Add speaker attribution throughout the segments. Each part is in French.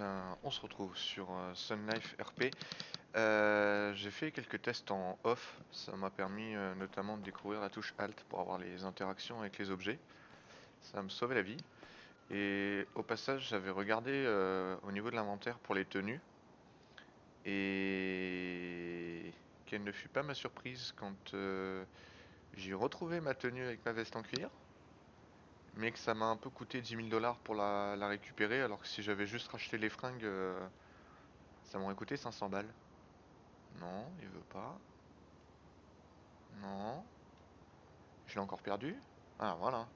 Speaker 1: On se retrouve sur Sun Life RP. J'ai fait quelques tests en off, ça m'a permis notamment de découvrir la touche Alt pour avoir les interactions avec les objets. Ça me sauvait la vie. Et au passage, j'avais regardé au niveau de l'inventaire pour les tenues. Et quelle ne fut pas ma surprise quand j'ai retrouvé ma tenue avec ma veste en cuir. Mais que ça m'a un peu coûté 10 000 dollars pour la récupérer, alors que si j'avais juste racheté les fringues, ça m'aurait coûté 500 balles. Non, il veut pas. Non. Je l'ai encore perdu. Ah, voilà.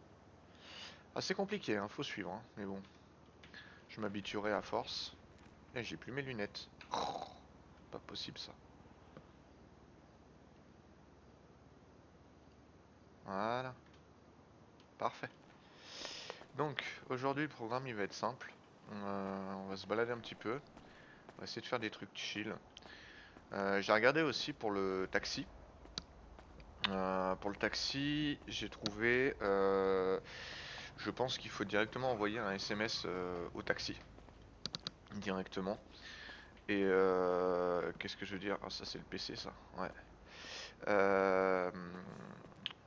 Speaker 1: Assez compliqué, hein, faut suivre, hein, mais bon. Je m'habituerai à force. Et j'ai plus mes lunettes. Oh, pas possible ça. Voilà. Parfait. Donc, aujourd'hui, le programme, il va être simple. On va se balader un petit peu. On va essayer de faire des trucs chill. J'ai regardé aussi pour le taxi, j'ai trouvé. Je pense qu'il faut directement envoyer un SMS au taxi. Directement. Et qu'est-ce que je veux dire? Ah, ça c'est le PC ça. Ouais. Euh,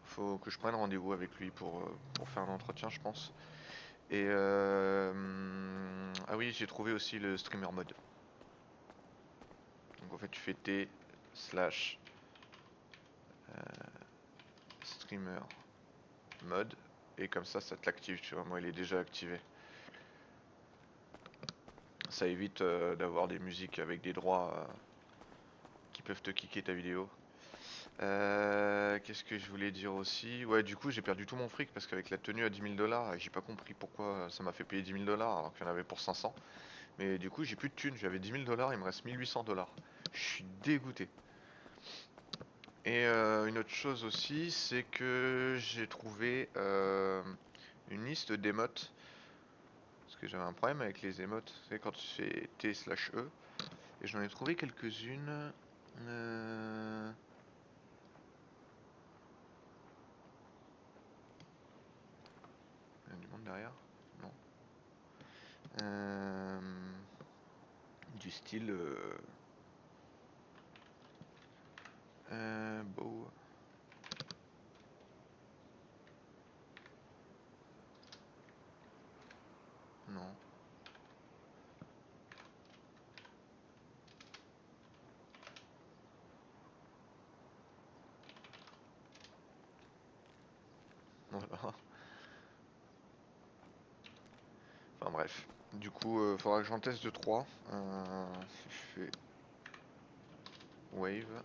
Speaker 1: Faut que je prenne rendez-vous avec lui pour faire un entretien, je pense. Et ah oui, j'ai trouvé aussi le streamer mode. Donc en fait, tu fais T slash streamer mode et comme ça te l'active. Tu vois, moi il est déjà activé. Ça évite d'avoir des musiques avec des droits qui peuvent te kicker ta vidéo. Qu'est-ce que je voulais dire aussi? Ouais, du coup, j'ai perdu tout mon fric parce qu'avec la tenue à 10 000 dollars, j'ai pas compris pourquoi ça m'a fait payer 10 000 dollars alors qu'il y en avait pour 500. Mais du coup, j'ai plus de thunes. J'avais 10 000 dollars, il me reste 1800 dollars. Je suis dégoûté. Et une autre chose aussi, c'est que j'ai trouvé une liste d'émotes. Parce que j'avais un problème avec les émotes. C'est quand tu fais T slash E. Et j'en ai trouvé quelques-unes. Euh, Il y a du monde derrière? Non. Euh, Du style beau. Non. Voilà. Enfin bref. Du coup, faudra que j'en teste 2-3. Si je fais wave.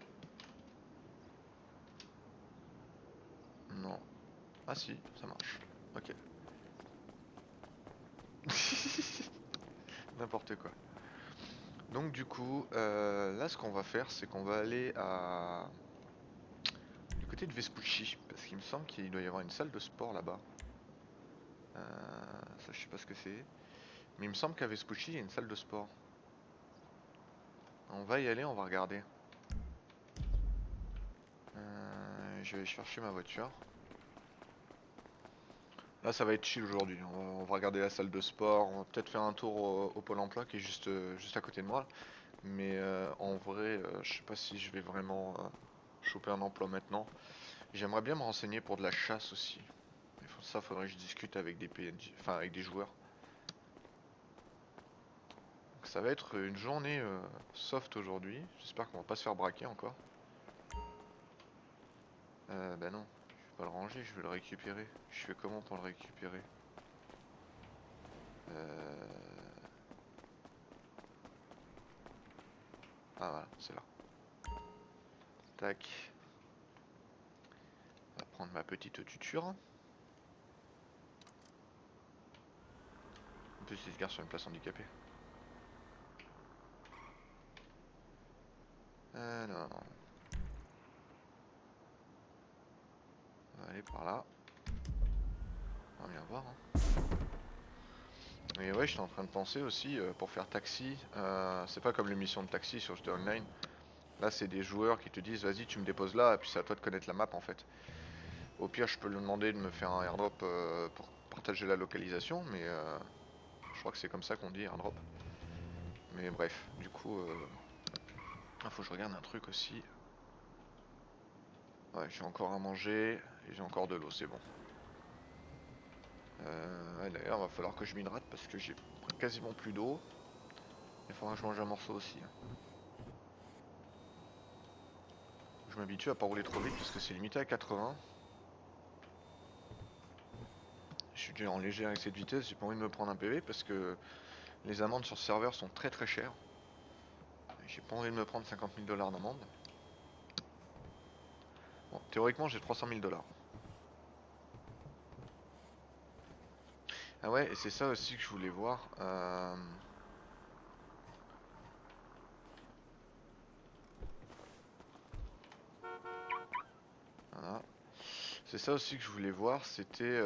Speaker 1: Non. Ah si, ça marche. Ok. N'importe quoi. Donc du coup, là ce qu'on va faire, c'est qu'on va aller du côté de Vespucci, parce qu'il me semble qu'il doit y avoir une salle de sport là-bas. Ça je sais pas ce que c'est. Mais il me semble qu'à Vespucci, il y a une salle de sport. On va y aller, on va regarder. Je vais chercher ma voiture. Là, ça va être chill aujourd'hui. On va regarder la salle de sport. On va peut-être faire un tour au Pôle emploi qui est juste à côté de moi. Mais en vrai, je sais pas si je vais vraiment choper un emploi maintenant. J'aimerais bien me renseigner pour de la chasse aussi. Mais pour ça, faudrait que je discute avec des PNJ, enfin avec des joueurs. Donc, ça va être une journée soft aujourd'hui. J'espère qu'on va pas se faire braquer encore. Bah non, je vais pas le ranger, je vais le récupérer. Je fais comment pour le récupérer? Euh... Ah voilà, c'est là. Tac. On va prendre ma petite tuture. En plus, il se gare sur une place handicapée. Alors, on va aller par là. On va bien voir. Hein. Et ouais, j'étais en train de penser aussi, pour faire taxi, c'est pas comme l'émission de taxi sur GTA Online. Là, c'est des joueurs qui te disent, vas-y, tu me déposes là, et puis c'est à toi de connaître la map en fait. Au pire, je peux lui demander de me faire un airdrop pour partager la localisation, mais je crois que c'est comme ça qu'on dit airdrop. Mais bref, du coup, faut que je regarde un truc aussi. Ouais, j'ai encore à manger et j'ai encore de l'eau, c'est bon. Ouais, d'ailleurs, va falloir que je m'hydrate parce que j'ai quasiment plus d'eau. Il faudra que je mange un morceau aussi, hein. Je m'habitue à pas rouler trop vite parce que c'est limité à 80. Je suis déjà en léger avec cette vitesse, j'ai pas envie de me prendre un PV parce que les amendes sur ce serveur sont très très chères. J'ai pas envie de me prendre 50 000 $ d'amende. Bon, théoriquement j'ai 300 000 $. Ah ouais, et c'est ça aussi que je voulais voir. Voilà. C'est ça aussi que je voulais voir, c'était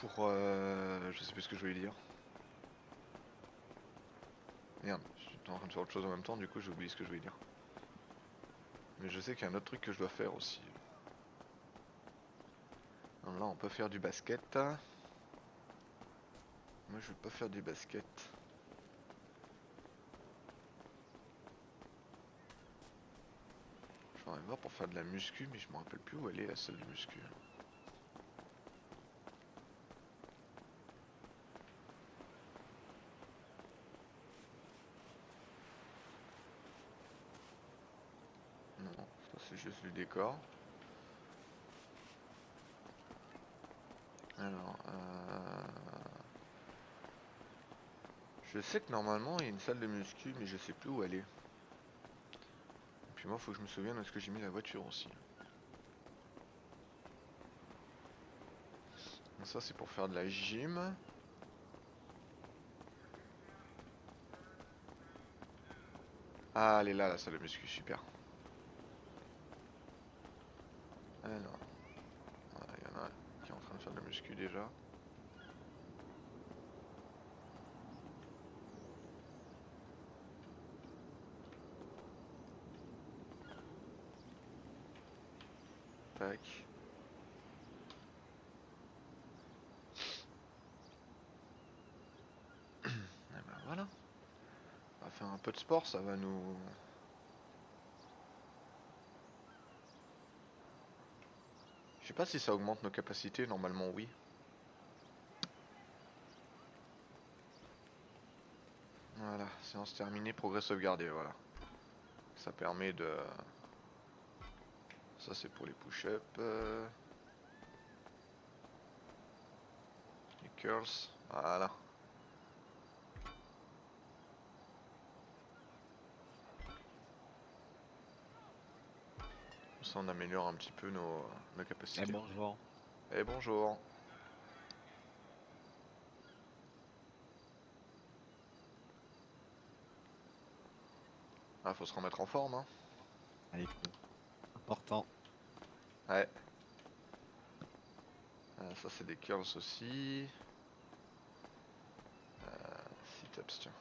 Speaker 1: pour... je sais plus ce que je voulais dire. Merde, j'étais en train de faire autre chose en même temps, du coup j'ai oublié ce que je voulais dire. Mais je sais qu'il y a un autre truc que je dois faire aussi. Alors là on peut faire du basket. Moi je veux pas faire du basket. Je vais voir pour faire de la muscu, mais je me rappelle plus où elle est la salle de muscu. Non, ça c'est juste du décor. Alors, je sais que normalement il y a une salle de muscu, mais je sais plus où elle est. Et puis moi, faut que je me souvienne où est-ce que j'ai mis la voiture aussi. Donc ça, c'est pour faire de la gym. Ah, elle est là, la salle de muscu, super. Alors, voilà, il y en a un qui est en train de faire de la muscu déjà. Tac. Et ben voilà. On va faire un peu de sport, ça va nous... Je sais pas si ça augmente nos capacités, normalement oui. Voilà, séance terminée, progrès sauvegardé, voilà. Ça permet de... Ça c'est pour les push-ups. Les curls, voilà. Comme ça on améliore un petit peu nos
Speaker 2: Eh
Speaker 1: capacités.
Speaker 2: bonjour.
Speaker 1: Et bonjour. Ah, faut se remettre en forme, hein.
Speaker 2: Allez, important.
Speaker 1: Ouais. Ça c'est des curls aussi. Sit-ups, tiens.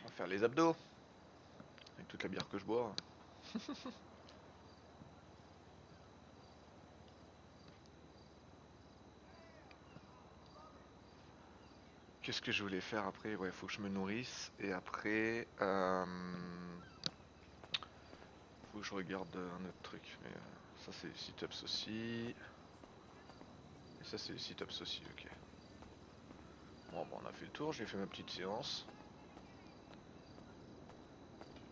Speaker 1: On va faire les abdos. Avec toute la bière que je bois. Qu'est-ce que je voulais faire après? Ouais, faut que je me nourrisse. Et après, faut que je regarde un autre truc. Mais ça c'est les sit-ups aussi. Et ça c'est les sit-ups aussi, ok. Bon, on a fait le tour, j'ai fait ma petite séance.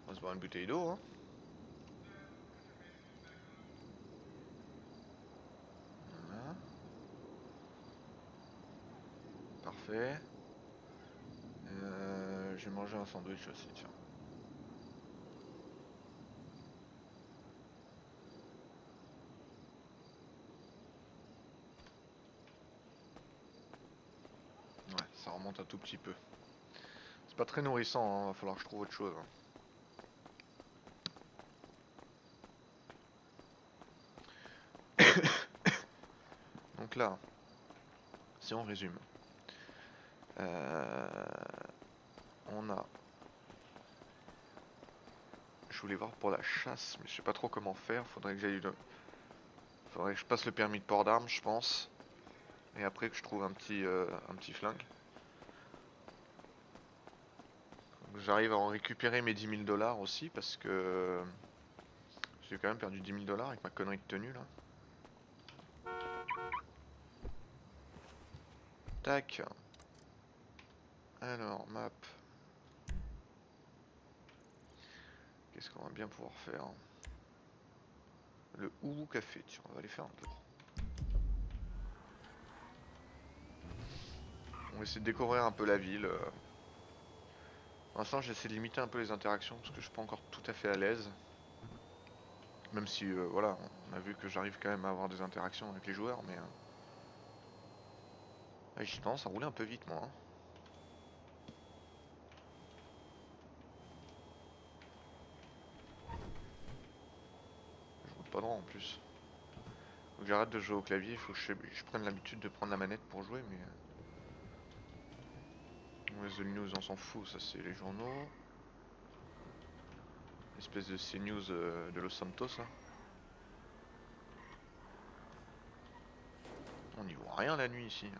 Speaker 1: On va se boire une bouteille d'eau, hein. Voilà. Parfait. Je vais manger un sandwich aussi, tiens. Ouais, ça remonte un tout petit peu. C'est pas très nourrissant, hein, va falloir que je trouve autre chose, hein. Donc là, si on résume, euh, on a... Je voulais voir pour la chasse, mais je sais pas trop comment faire. Faudrait que j'aille Faudrait que je passe le permis de port d'armes, je pense. Et après que je trouve un petit flingue. J'arrive à en récupérer mes 10 000 $ aussi parce que j'ai quand même perdu 10 000 $ avec ma connerie de tenue là. Tac. Alors, map. Qu'est-ce qu'on va bien pouvoir faire? Le Oubou Café, tiens, on va aller faire un tour. On va essayer de découvrir un peu la ville. Pour l'instant, j'essaie de limiter un peu les interactions parce que je suis pas encore tout à fait à l'aise. Même si, voilà, on a vu que j'arrive quand même à avoir des interactions avec les joueurs, mais j'ai tendance à rouler un peu vite, moi, hein. Je roule pas droit en plus. Faut que j'arrête de jouer au clavier, il faut que je prenne l'habitude de prendre la manette pour jouer, mais... The News, on s'en fout, ça c'est les journaux. Espèce de CNews de Los Santos, là. On n'y voit rien la nuit, ici.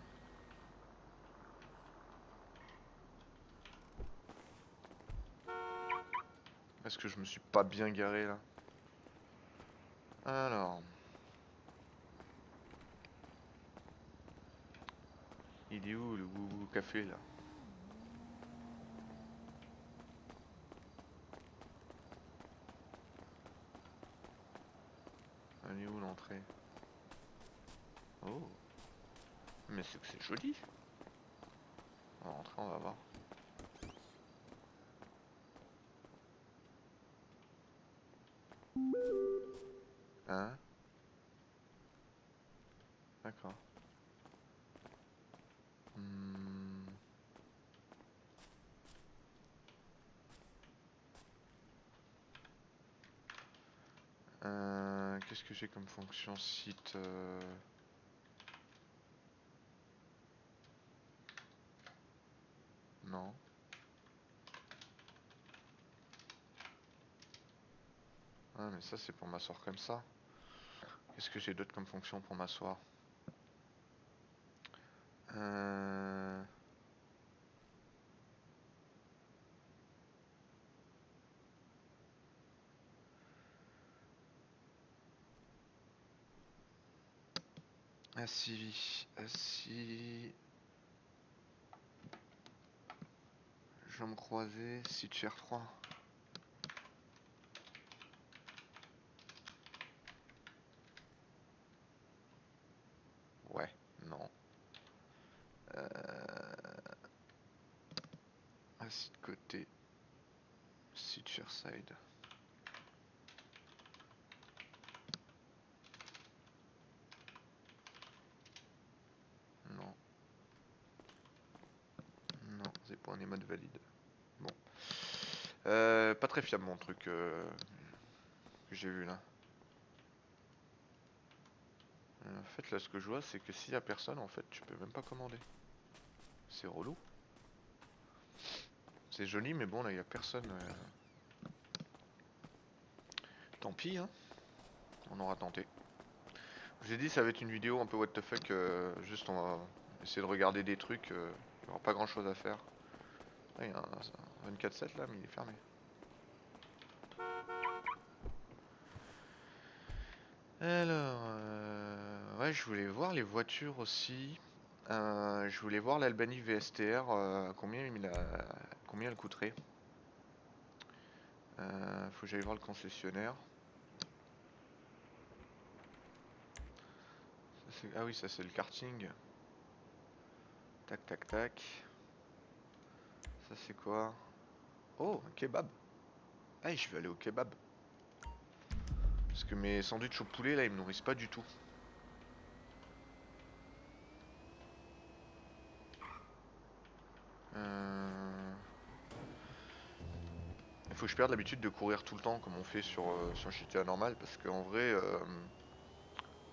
Speaker 1: Est-ce que je me suis pas bien garé, là? Alors... Il est où le Gougou Café, là? Elle est où l'entrée? Oh, mais c'est que c'est joli. On va rentrer, on va voir. Hein? D'accord. Hmm. Qu'est-ce que j'ai comme fonction site Non. Ah, mais ça c'est pour m'asseoir comme ça. Qu'est-ce que j'ai d'autre comme fonction pour m'asseoir? euh... Assis, assis... Jambes croisées, site chair 3. Ouais, non. Assis de côté, site chair side. Non. Non, c'est pas un mode valide. Bon. Pas très fiable mon truc que j'ai vu là. En fait là ce que je vois c'est que s'il y a personne en fait tu peux même pas commander. C'est relou. C'est joli mais bon là il y a personne. Tant pis hein. On aura tenté. Je vous ai dit ça va être une vidéo un peu what the fuck. Juste on va essayer de regarder des trucs. Il n'y aura pas grand chose à faire. Ah, il y a un 24/7 là mais il est fermé. Alors, ouais, je voulais voir les voitures aussi. Je voulais voir l'Albanie VSTR, combien elle coûterait. Faut que j'aille voir le concessionnaire. Ah oui, ça c'est le karting. Tac, tac, tac. Ça c'est quoi? Oh, un kebab. Ah, je vais aller au kebab. Parce que mes sandwichs au poulet là, ils me nourrissent pas du tout. Il faut que je perde l'habitude de courir tout le temps comme on fait sur GTA normal. Parce qu'en vrai,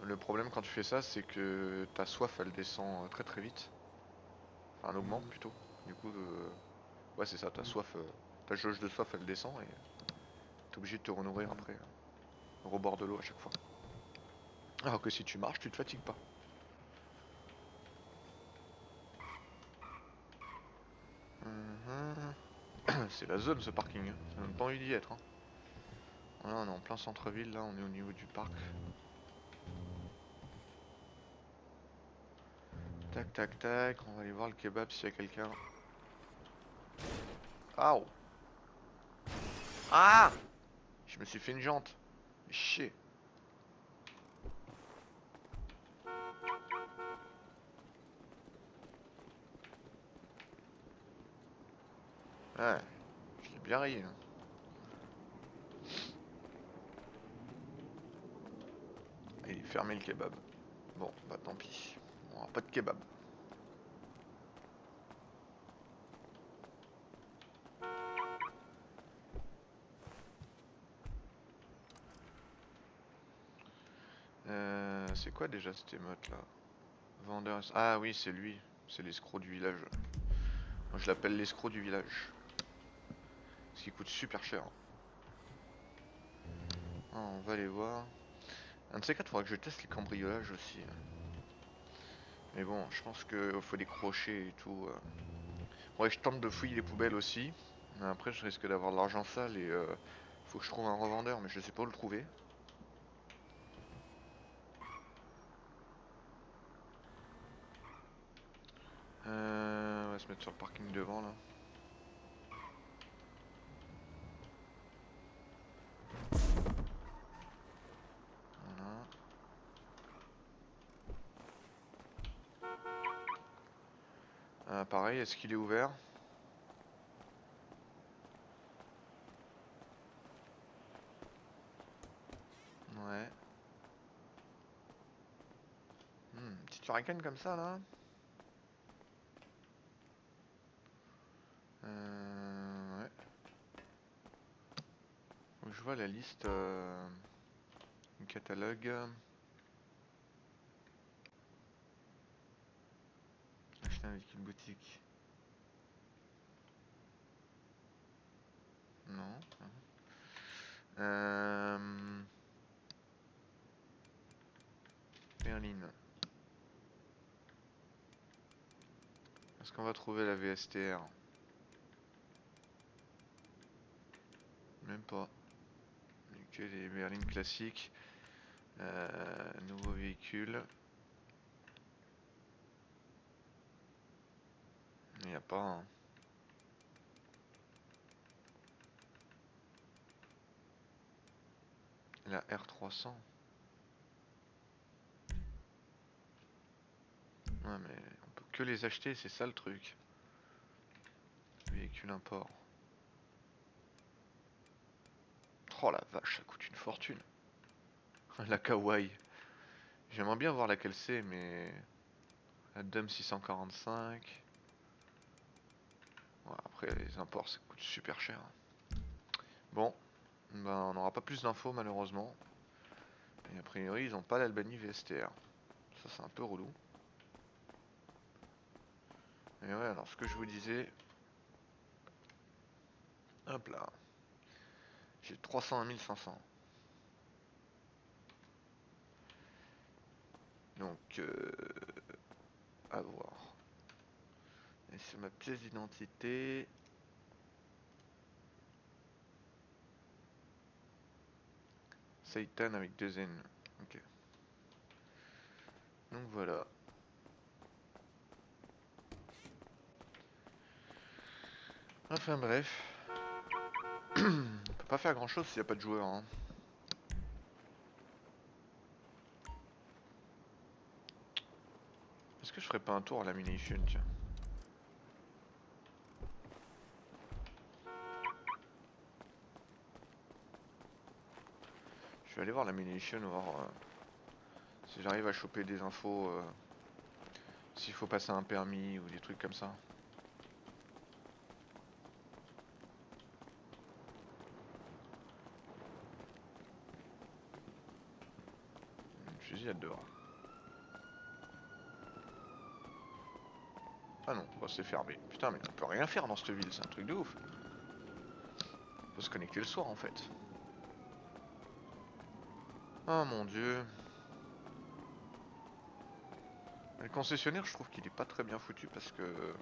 Speaker 1: le problème quand tu fais ça, c'est que ta soif elle descend très très vite. Enfin, elle augmente plutôt. Du coup, ouais, c'est ça, ta soif, ta jauge de soif elle descend et t'es obligé de te renourrir après, au rebord de l'eau à chaque fois. Alors que si tu marches, tu te fatigues pas. C'est la zone ce parking, hein. J'ai même pas envie d'y être. Hein. Voilà, on est en plein centre-ville, là, on est au niveau du parc. Tac, tac, tac, on va aller voir le kebab s'il y a quelqu'un. Ah oh. Ah, je me suis fait une jante. Chier. Ouais, je l'ai bien rayé. Hein. Il est fermé le kebab. Bon, bah tant pis. On aura pas de kebab. C'est quoi déjà cette émeute là? Vendeur. Ah oui, c'est lui. C'est l'escroc du village. Moi je l'appelle l'escroc du village. Parce qu'il coûte super cher. Ah, on va aller voir. Un de ces quatre, faudra que je teste les cambriolages aussi. Mais bon, je pense qu'il faut des crochets et tout. Ouais, je tente de fouiller les poubelles aussi. Mais après, je risque d'avoir de l'argent sale et faut que je trouve un revendeur, mais je sais pas où le trouver. On va se mettre sur le parking devant là. Voilà. Pareil, est-ce qu'il est ouvert? Ouais. Petite hurricane comme ça là. Ouais. Faut que je vois la liste du catalogue. Acheter un véhicule boutique. Non. Berline. Est-ce qu'on va trouver la VSTR? Même pas. Que les berlines classiques. Nouveau véhicule. Il n'y a pas. Hein. La R300. Ouais, mais on peut que les acheter, c'est ça le truc. Véhicule import. Oh la vache, ça coûte une fortune. La Kawaii. J'aimerais bien voir laquelle c'est, mais. La Dum 645. Ouais, après, les imports, ça coûte super cher. Bon, ben, on n'aura pas plus d'infos malheureusement. Et a priori, ils n'ont pas l'Albanie VSTR. Ça, c'est un peu relou. Et ouais, alors ce que je vous disais. Hop là. J'ai 301 500. Donc, à voir. Et sur ma pièce d'identité. Seitan avec 2 N. Ok. Donc voilà. Enfin bref. On peut pas faire grand chose s'il n'y a pas de joueurs. Hein. Est-ce que je ferais pas un tour à la Munition, tiens? Je vais aller voir la Munition, voir si j'arrive à choper des infos. S'il faut passer un permis ou des trucs comme ça. Une fusillade dehors. Ah non, bah c'est fermé. Putain, mais on peut rien faire dans cette ville, c'est un truc de ouf. Faut se connecter le soir en fait. Oh mon dieu. Le concessionnaire, je trouve qu'il est pas très bien foutu parce que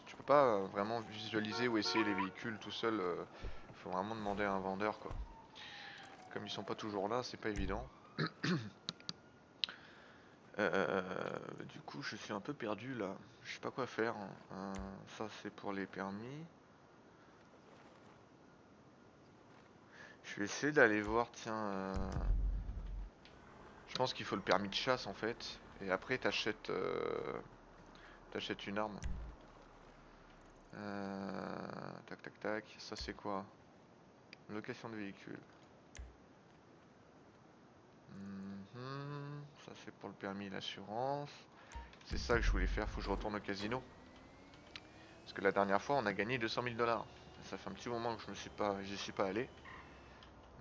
Speaker 1: tu peux pas vraiment visualiser ou essayer les véhicules tout seul. Faut vraiment demander à un vendeur quoi. Comme ils sont pas toujours là, c'est pas évident. Du coup, je suis un peu perdu là. Je sais pas quoi faire, hein. Ça, c'est pour les permis. Je vais essayer d'aller voir, tiens. Je pense qu'il faut le permis de chasse en fait. Et après, t'achètes une arme. Tac, tac, tac. Ça, c'est quoi? Location de véhicule. Ça, c'est pour le permis, l'assurance. C'est ça que je voulais faire. Faut que je retourne au casino. Parce que la dernière fois, on a gagné 200 000 $. Ça fait un petit moment que j'y suis pas allé.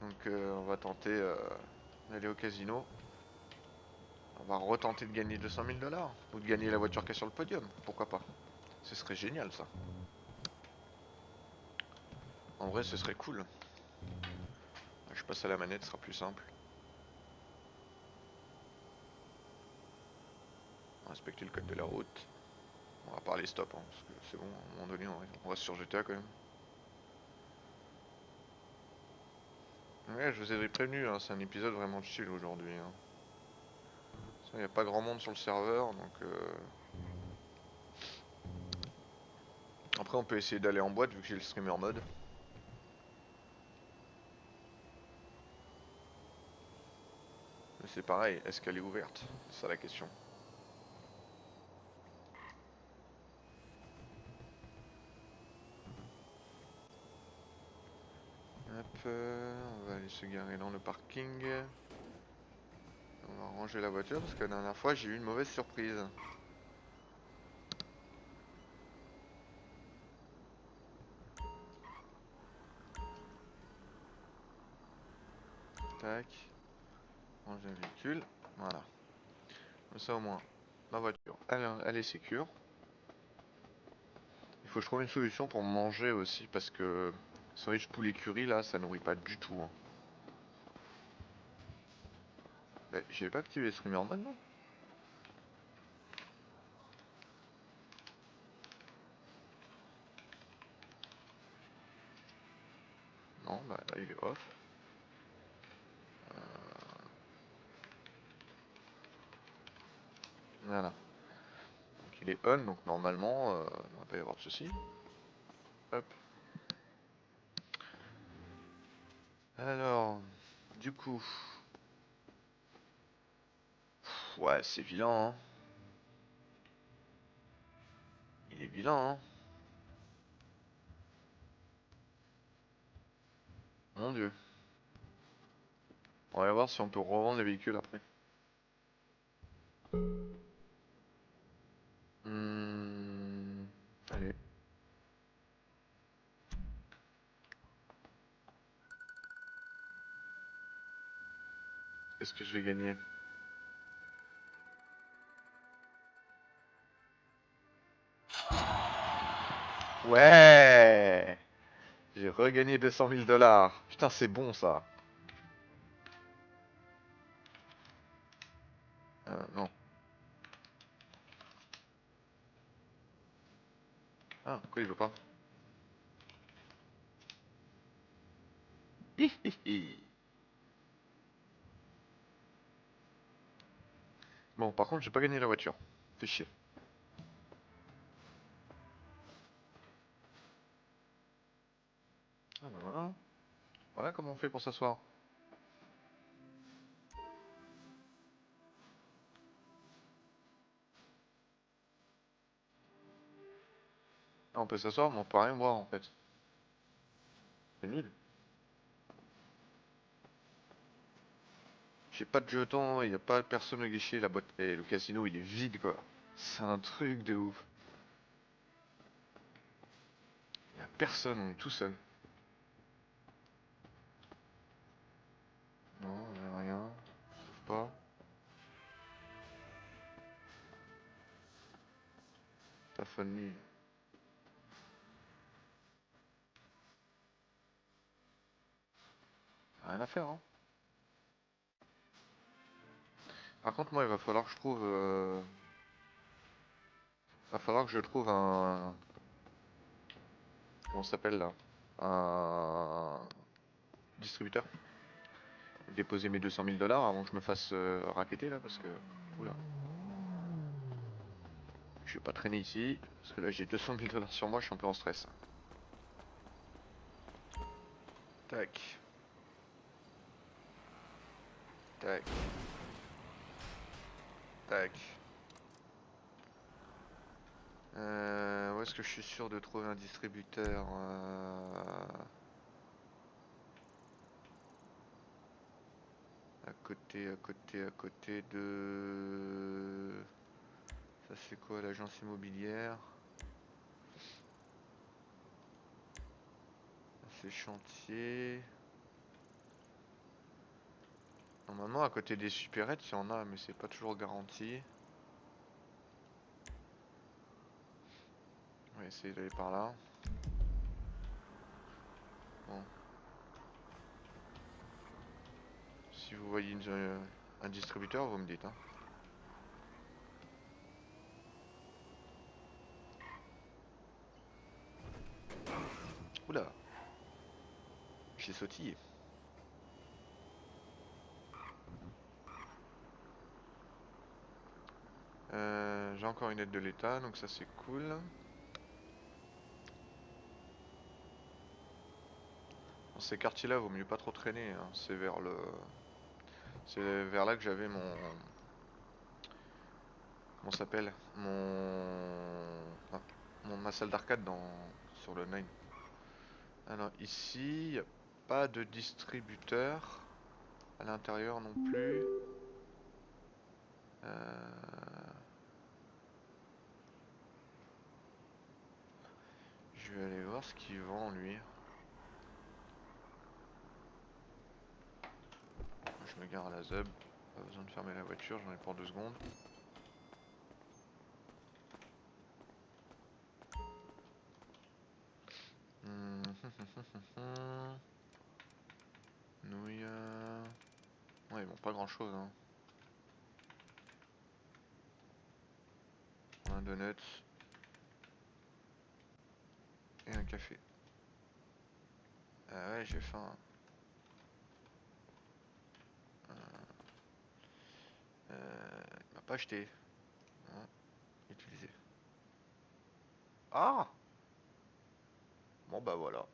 Speaker 1: Donc, on va tenter d'aller au casino. On va retenter de gagner 200 000 $. Ou de gagner la voiture qui est sur le podium. Pourquoi pas? Ce serait génial, ça. En vrai, ce serait cool. Je passe à la manette, ce sera plus simple. On va respecter le code de la route. On va parler stop, hein, parce que c'est bon, à un moment donné, on reste sur GTA quand même. Ouais, je vous avais prévenu, hein, c'est un épisode vraiment chill aujourd'hui. Hein. Il n'y a pas grand monde sur le serveur, donc... Après, on peut essayer d'aller en boîte, vu que j'ai le streamer mode. Mais c'est pareil, est-ce qu'elle est ouverte? C'est ça la question. Hop, on va aller se garer dans le parking. On va ranger la voiture, parce que la dernière fois, j'ai eu une mauvaise surprise. Tac. Ranger le véhicule. Voilà. Comme ça au moins, ma voiture, elle est sécure. Il faut que je trouve une solution pour manger aussi, parce que c'est vrai que poulet curry là, ça nourrit pas du tout. Hein. Bah, j'avais pas activé le streamer mode non? Non, bah là il est off. Voilà. Donc il est on, donc normalement, il ne va pas y avoir de soucis. Hop. Alors, du coup, ouais, c'est vilain, hein. Il est vilain, hein. Mon dieu. On va voir si on peut revendre les véhicules après. Allez. Qu'est-ce que je vais gagner? Ouais! J'ai regagné 200 000 $. Putain, c'est bon ça. Non. Ah, pourquoi il veut pas? Hi, hi, hi. Bon, par contre, j'ai pas gagné la voiture. Fais chier. Ah bah voilà. Voilà comment on fait pour s'asseoir. Ah, on peut s'asseoir, mais on peut rien voir en fait. C'est nul. J'ai pas de jetons, il y a pas personne au guichet, la boîte et le casino il est vide quoi. C'est un truc de ouf. Il y a personne, on est tout seul. Non, il y a rien. Je trouve pas. Pas funny. Rien à faire hein. Par contre moi il va falloir que je trouve Va falloir que je trouve un... Comment ça s'appelle là? Un distributeur. Déposer mes 200 000 dollars avant que je me fasse racketter là parce que... Oula. Je vais pas traîner ici. Parce que là j'ai 200 000 dollars sur moi, je suis un peu en stress. Tac. Tac. Tac. Où est-ce que je suis sûr de trouver un distributeur à côté de... Ça c'est quoi l'agence immobilière? C'est chantier. Normalement à côté des supérettes il y en a mais c'est pas toujours garanti. On va essayer d'aller par là. Bon. Si vous voyez un distributeur, vous me dites. Hein. Oula, j'ai sautillé. J'ai encore une aide de l'État, donc ça c'est cool. Dans ces quartiers-là, vaut mieux pas trop traîner. Hein. C'est vers là que j'avais mon... Comment ça s'appelle? Ah, ma salle d'arcade sur le 9. Alors ici, y a pas de distributeur. À l'intérieur non plus. Je vais aller voir ce qu'il vend lui. Je me gare à la ZUB. Pas besoin de fermer la voiture, j'en ai pour 2 secondes. Nouilles. Ouais, bon, pas grand chose. Hein. Un donut. Et un café. Ah ouais, j'ai faim. Il m'a pas acheté. Hein, utilisé. Ah! Bon bah voilà.